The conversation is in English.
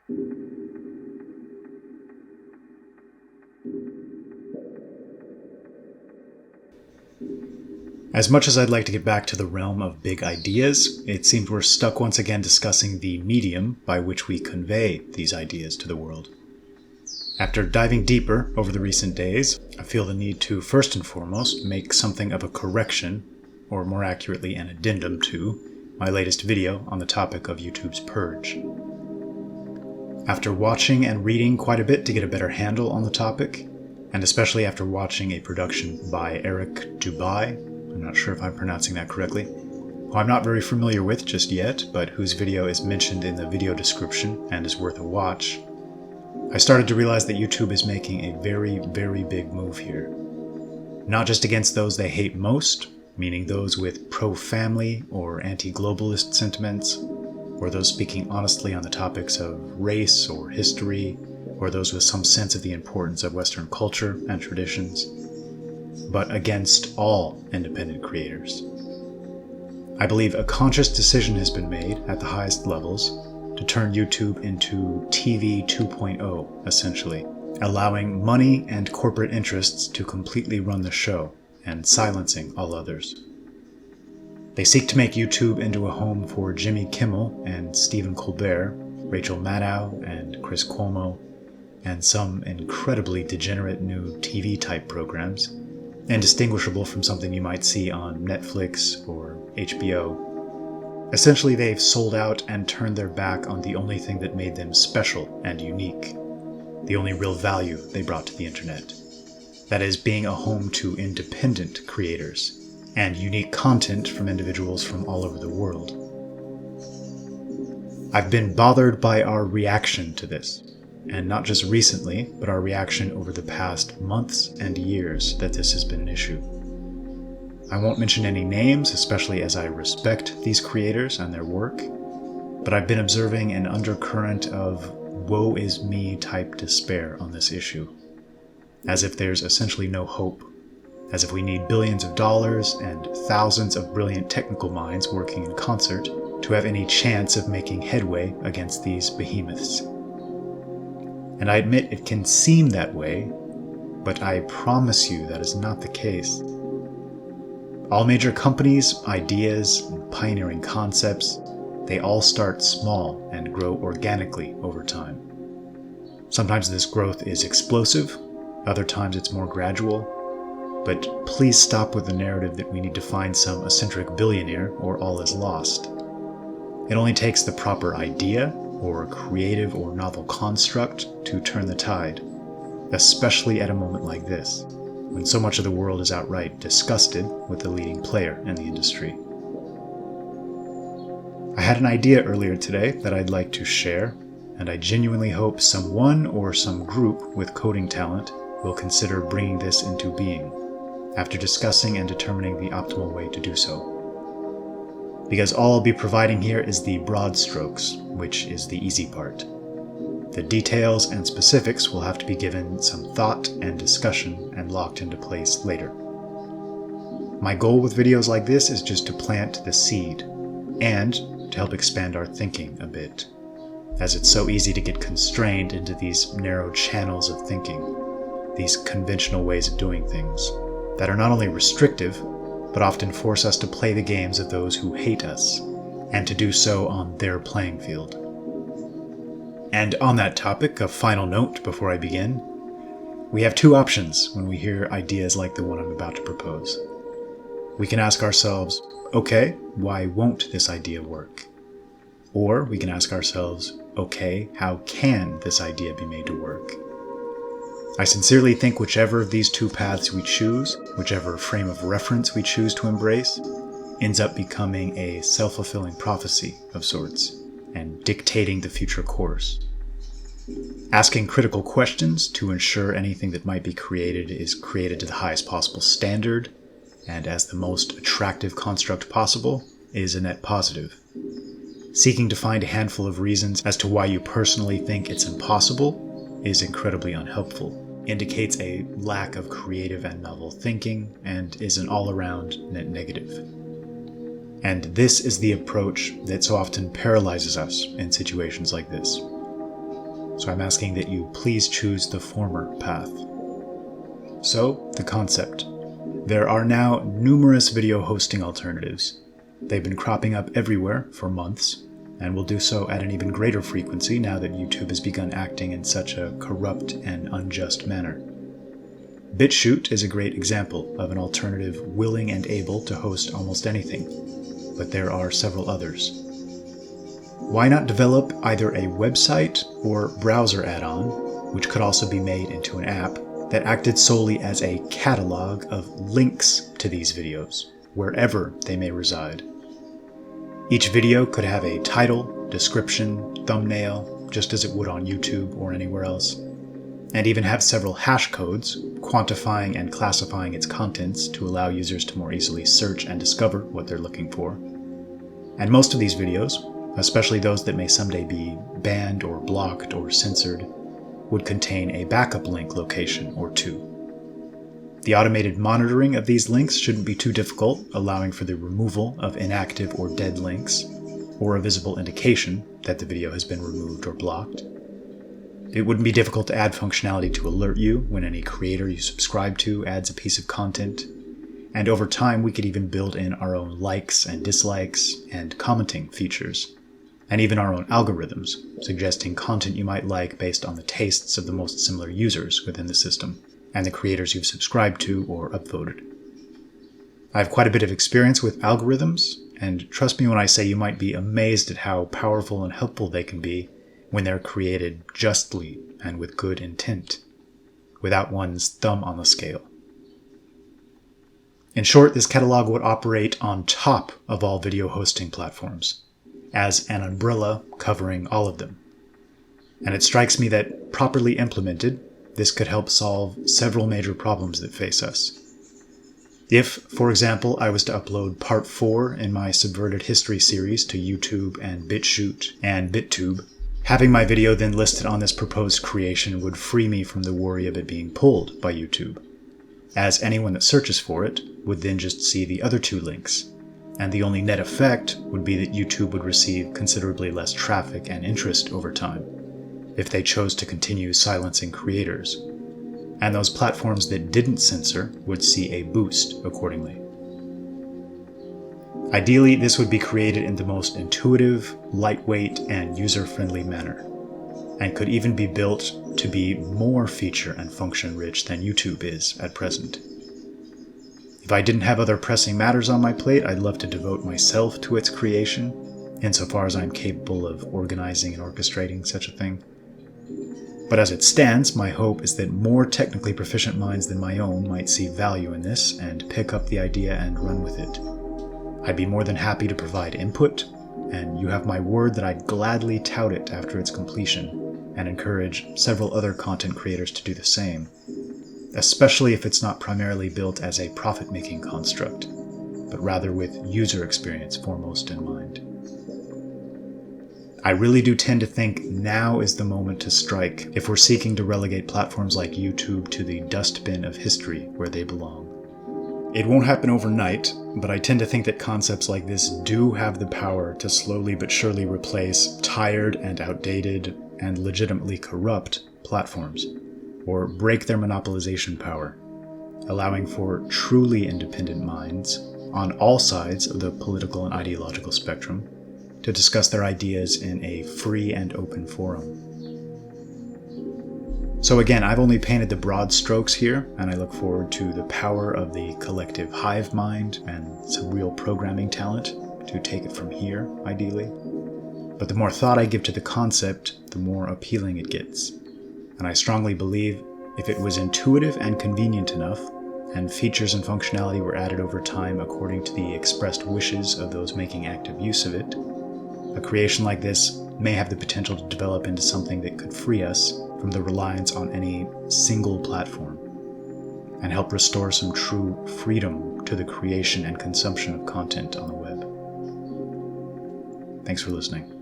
As much as I'd like to get back to the realm of big ideas, it seems we're stuck once again discussing the medium by which we convey these ideas to the world. After diving deeper over the recent days, I feel the need to first and foremost make something of a correction, or more accurately an addendum to, my latest video on the topic of YouTube's purge. After watching and reading quite a bit to get a better handle on the topic, and especially after watching a production by Eric Dubai, I'm not sure if I'm pronouncing that correctly, who I'm not very familiar with just yet, but whose video is mentioned in the video description and is worth a watch, I started to realize that YouTube is making a very, very big move here. Not just against those they hate most, meaning those with pro-family or anti-globalist sentiments, or those speaking honestly on the topics of race or history, or those with some sense of the importance of Western culture and traditions, but against all independent creators. I believe a conscious decision has been made at the highest levels to turn YouTube into TV 2.0, essentially, allowing money and corporate interests to completely run the show and silencing all others. They seek to make YouTube into a home for Jimmy Kimmel and Stephen Colbert, Rachel Maddow and Chris Cuomo, and some incredibly degenerate new TV-type programs, indistinguishable from something you might see on Netflix or HBO. Essentially, they've sold out and turned their back on the only thing that made them special and unique, the only real value they brought to the internet. That is, being a home to independent creators and unique content from individuals from all over the world. I've been bothered by our reaction to this. And not just recently, but our reaction over the past months and years that this has been an issue. I won't mention any names, especially as I respect these creators and their work, but I've been observing an undercurrent of woe is me type despair on this issue, as if there's essentially no hope, as if we need billions of dollars and thousands of brilliant technical minds working in concert to have any chance of making headway against these behemoths. And I admit it can seem that way, but I promise you that is not the case. All major companies, ideas, and pioneering concepts, they all start small and grow organically over time. Sometimes this growth is explosive, other times it's more gradual, but please stop with the narrative that we need to find some eccentric billionaire or all is lost. It only takes the proper idea, or creative or novel construct to turn the tide, especially at a moment like this, when so much of the world is outright disgusted with the leading player in the industry. I had an idea earlier today that I'd like to share, and I genuinely hope someone or some group with coding talent will consider bringing this into being, after discussing and determining the optimal way to do so. Because all I'll be providing here is the broad strokes, which is the easy part. The details and specifics will have to be given some thought and discussion and locked into place later. My goal with videos like this is just to plant the seed, and to help expand our thinking a bit, as it's so easy to get constrained into these narrow channels of thinking, these conventional ways of doing things, that are not only restrictive, but often force us to play the games of those who hate us, and to do so on their playing field. And on that topic, a final note before I begin. We have two options when we hear ideas like the one I'm about to propose. We can ask ourselves, okay, why won't this idea work? Or we can ask ourselves, okay, how can this idea be made to work? I sincerely think whichever of these two paths we choose, whichever frame of reference we choose to embrace, ends up becoming a self-fulfilling prophecy of sorts, and dictating the future course. Asking critical questions to ensure anything that might be created is created to the highest possible standard, and as the most attractive construct possible, is a net positive. Seeking to find a handful of reasons as to why you personally think it's impossible is incredibly unhelpful, indicates a lack of creative and novel thinking, and is an all-around net negative. And this is the approach that so often paralyzes us in situations like this. so I'm asking that you please choose the former path. So, the concept. There are now numerous video hosting alternatives. They've been cropping up everywhere for months, and will do so at an even greater frequency now that YouTube has begun acting in such a corrupt and unjust manner. BitChute is a great example of an alternative willing and able to host almost anything, but there are several others. Why not develop either a website or browser add-on, which could also be made into an app, that acted solely as a catalog of links to these videos, wherever they may reside. Each video could have a title, description, thumbnail, just as it would on YouTube or anywhere else, and even have several hash codes quantifying and classifying its contents to allow users to more easily search and discover what they're looking for. And most of these videos, especially those that may someday be banned or blocked or censored, would contain a backup link location or two. The automated monitoring of these links shouldn't be too difficult, allowing for the removal of inactive or dead links, or a visible indication that the video has been removed or blocked. It wouldn't be difficult to add functionality to alert you when any creator you subscribe to adds a piece of content, and over time we could even build in our own likes and dislikes and commenting features, and even our own algorithms, suggesting content you might like based on the tastes of the most similar users within the system, and the creators you've subscribed to or upvoted. I have quite a bit of experience with algorithms, and trust me when I say you might be amazed at how powerful and helpful they can be when they're created justly and with good intent, without one's thumb on the scale. In short, this catalog would operate on top of all video hosting platforms, as an umbrella covering all of them. And it strikes me that, properly implemented, this could help solve several major problems that face us. If, for example, I was to upload part 4 in my Subverted History series to YouTube and BitChute and BitTube, having my video then listed on this proposed creation would free me from the worry of it being pulled by YouTube, as anyone that searches for it would then just see the other 2 links, and the only net effect would be that YouTube would receive considerably less traffic and interest over time, if they chose to continue silencing creators, and those platforms that didn't censor would see a boost accordingly. Ideally, this would be created in the most intuitive, lightweight, and user-friendly manner, and could even be built to be more feature and function-rich than YouTube is at present. If I didn't have other pressing matters on my plate, I'd love to devote myself to its creation, insofar as I'm capable of organizing and orchestrating such a thing. But as it stands, my hope is that more technically proficient minds than my own might see value in this and pick up the idea and run with it. I'd be more than happy to provide input, and you have my word that I'd gladly tout it after its completion and encourage several other content creators to do the same, especially if it's not primarily built as a profit-making construct, but rather with user experience foremost in mind. I really do tend to think now is the moment to strike if we're seeking to relegate platforms like YouTube to the dustbin of history where they belong. It won't happen overnight, but I tend to think that concepts like this do have the power to slowly but surely replace tired and outdated and legitimately corrupt platforms, or break their monopolization power, allowing for truly independent minds on all sides of the political and ideological spectrum to discuss their ideas in a free and open forum. So again, I've only painted the broad strokes here, and I look forward to the power of the collective hive mind and some real programming talent to take it from here, ideally. But the more thought I give to the concept, the more appealing it gets. And I strongly believe if it was intuitive and convenient enough, and features and functionality were added over time according to the expressed wishes of those making active use of it, a creation like this may have the potential to develop into something that could free us from the reliance on any single platform, and help restore some true freedom to the creation and consumption of content on the web. Thanks for listening.